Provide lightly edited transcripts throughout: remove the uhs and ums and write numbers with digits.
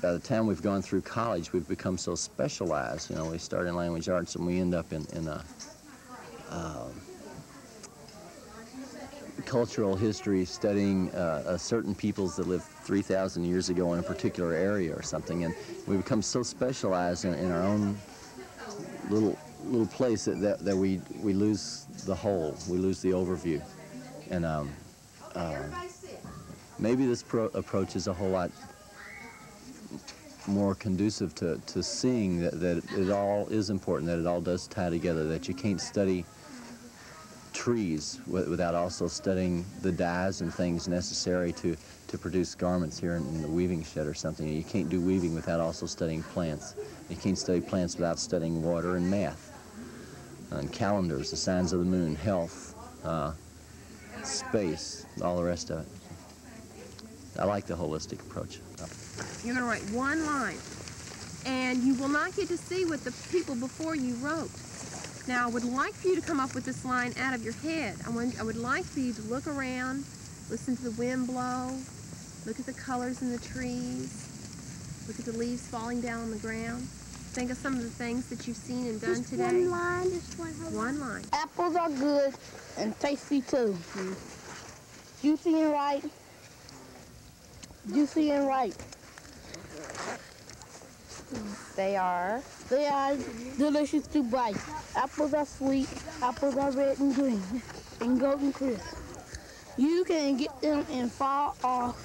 by the time we've gone through college, we've become so specialized. You know, we start in language arts and we end up in a cultural history, studying certain peoples that lived 3,000 years ago in a particular area or something, and we become so specialized in our own little place that we lose the whole, we lose the overview. And maybe this approach is a whole lot more conducive to seeing that it all is important, that it all does tie together, that you can't study trees without also studying the dyes and things necessary to produce garments here in the weaving shed or something. You can't do weaving without also studying plants. You can't study plants without studying water and math, and calendars, the signs of the moon, health, space, all the rest of it. I like the holistic approach. You're going to write one line, and you will not get to see what the people before you wrote. Now, I would like for you to come up with this line out of your head. I would like for you to look around, listen to the wind blow, look at the colors in the trees, look at the leaves falling down on the ground. Think of some of the things that you've seen and done today. One line, just one line. Apples are good and tasty too. Juicy and ripe. Juicy and ripe. They are delicious to bite. Apples are sweet. Apples are red and green and golden crisp. You can get them in far off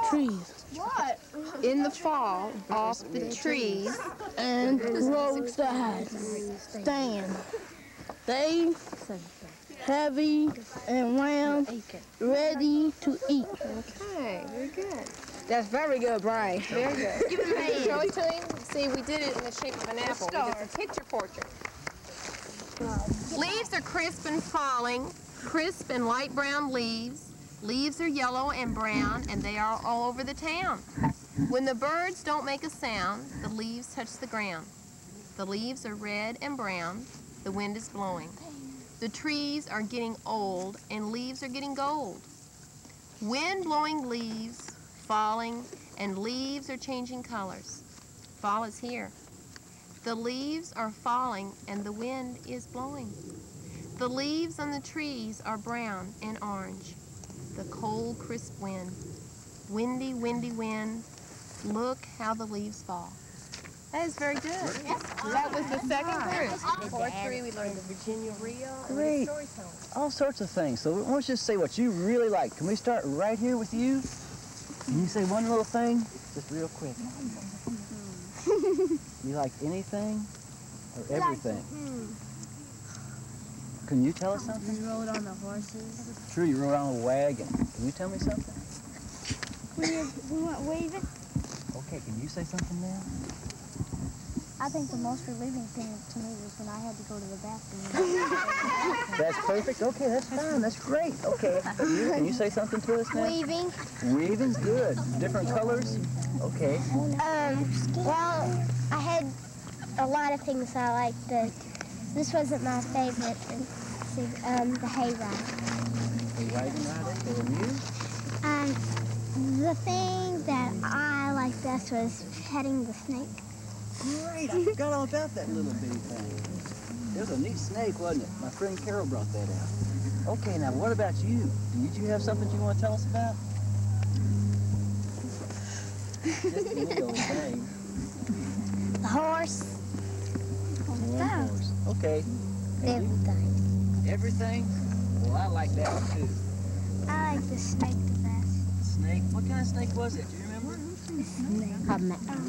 trees. What? In the fall, off the trees and roadside stand. They heavy and round, ready to eat. Okay, very good. That's very good, Brian. Very good. Give him a hand. Show it to him. See, we did it in the shape of an apple. We did a picture portrait. Leaves are crisp and falling, crisp and light brown leaves. Leaves are yellow and brown, and they are all over the town. When the birds don't make a sound, the leaves touch the ground. The leaves are red and brown. The wind is blowing. The trees are getting old, and leaves are getting gold. Wind blowing leaves, falling, and leaves are changing colors. Fall is here. The leaves are falling, and the wind is blowing. The leaves on the trees are brown and orange. The cold, crisp wind. Windy, windy wind. Look how the leaves fall. That is very good. That was the second group. Part 3, we learned the Virginia reel and the storytelling. All sorts of things. So why don't you just say what you really like. Can we start right here with you? Can you say one little thing? Just real quick. You like anything or everything? Can you tell us something? We rode on the horses. True, you rode on a wagon. Can you tell me something? We went waving. Okay, can you say something now? I think the most relieving thing to me was when I had to go to the bathroom. That's perfect. Okay, that's fine. That's great. Okay. Can you say something to us now? Weaving. Weaving's good. Different colors? Okay. Well, I had a lot of things I liked. This wasn't my favorite. The hayride. The wagon ride? Okay, and you? The thing that I liked best was petting the snake. Great, I forgot all about that little bitty thing. It was a neat snake, wasn't it? My friend Carol brought that out. Okay, now what about you? Did you have something you want to tell us about? Just any old thing. The horse. One horse. Okay. Everything. Everything? Well, I like that one too. I like the snake the best. Snake? What kind of snake was it? Do you remember? A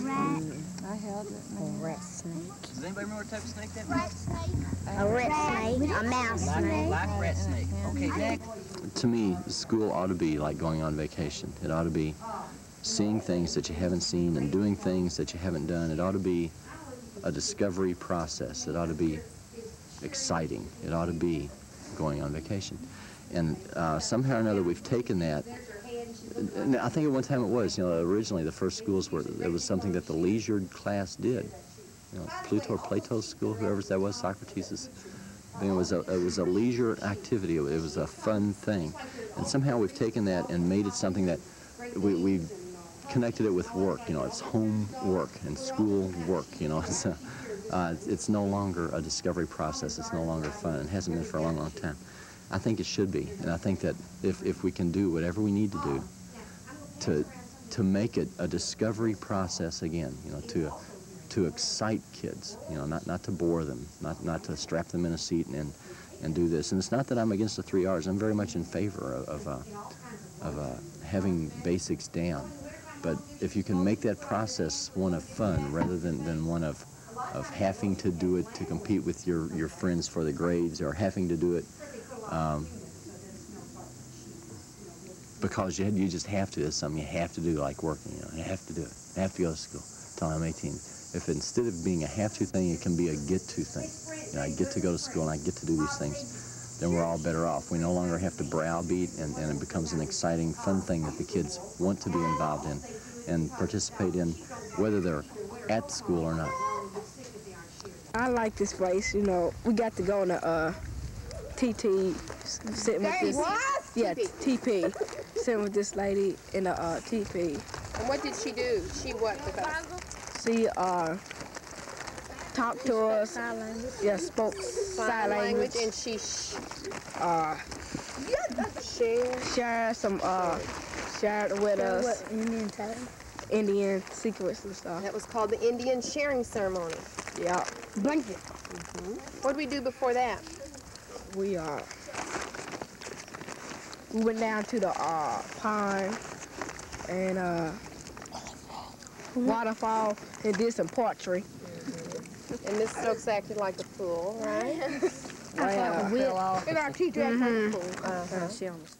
rat. I held it. A rat snake. Does anybody remember what type of snake that Rat was? snake. A rat snake. A mouse snake. Black rat snake. Okay, next. To me, school ought to be like going on vacation. It ought to be seeing things that you haven't seen and doing things that you haven't done. It ought to be a discovery process. It ought to be exciting. It ought to be going on vacation. And somehow or another we've taken that. And I think at one time it was, originally the first schools were, it was something that the leisured class did. Plato's school, whoever that was, Socrates'. It was a leisure activity. It was a fun thing. And somehow we've taken that and made it something that we connected it with work. You know, it's home work and school work. You know, it's no longer a discovery process. It's no longer fun. It hasn't been for a long, long time. I think it should be, and I think that if we can do whatever we need to do to make it a discovery process again, you know, to excite kids, you know, not to bore them, not to strap them in a seat and do this. And it's not that I'm against the 3 R's. I'm very much in favor of having basics down. But if you can make that process one of fun rather than one of having to do it to compete with your friends for the grades, or having to do it because you just have to. It's something you have to do, like working. You know, you have to do it. I have to go to school until I'm 18. If instead of being a have-to thing, it can be a get-to thing. You know, I get to go to school and I get to do these things, then we're all better off. We no longer have to browbeat, and it becomes an exciting, fun thing that the kids want to be involved in and participate in, whether they're at school or not. I like this place. You know, we got to go on a TT, sitting with this. Yeah, TP, sitting with this lady in a TP. And what did she do? She what with us? She talked to us. Yeah, spoke sign language. And she shared with us Indian secrets and stuff. that was called the Indian sharing ceremony. Yeah. Blanket. What did we do before that? We went down to the pond and waterfall and did some poetry. And Miss Stokes acted like a fool, right? I fell off. And our teacher acted like a fool. She almost